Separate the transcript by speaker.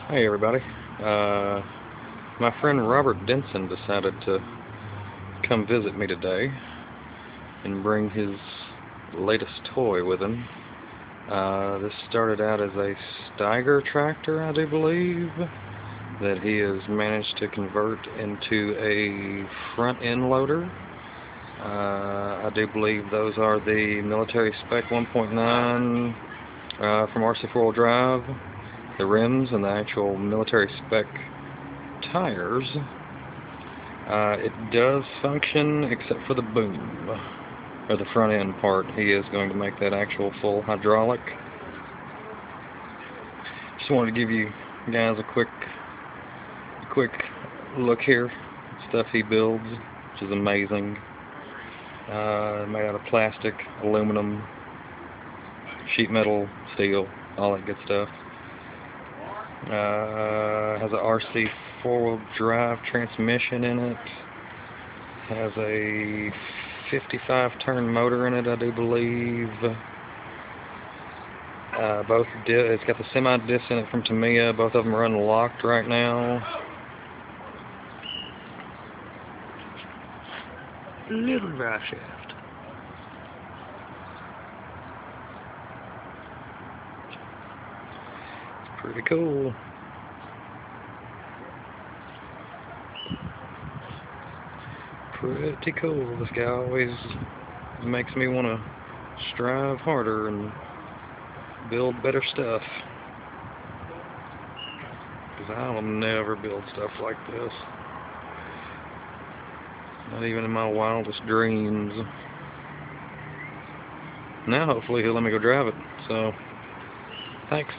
Speaker 1: Hey everybody. My friend Robert Denson decided to come visit me today and bring his latest toy with him. This started out as a Steiger tractor, I do believe, that he has managed to convert into a front end loader. I do believe those are the military spec 1.9 from RC 4-wheel drive, the rims, and the actual military spec tires. It does function except for the boom, or the front end part. He is going to make that actual full hydraulic. Just wanted to give you guys a quick look here. Stuff he builds, which is amazing. Made out of plastic, aluminum, sheet metal, steel, all that good stuff. Has a RC 4-wheel drive transmission in it. Has a 55 turn motor in it, I do believe. It's got the semi-disc in it from Tamiya. Both of them are unlocked right now. Little drive shaft. It's pretty cool. Pretty cool. This guy always makes me want to strive harder and build better stuff. Because I'll never build stuff like this. Not even in my wildest dreams. Now hopefully he'll let me go drive it. So, thanks.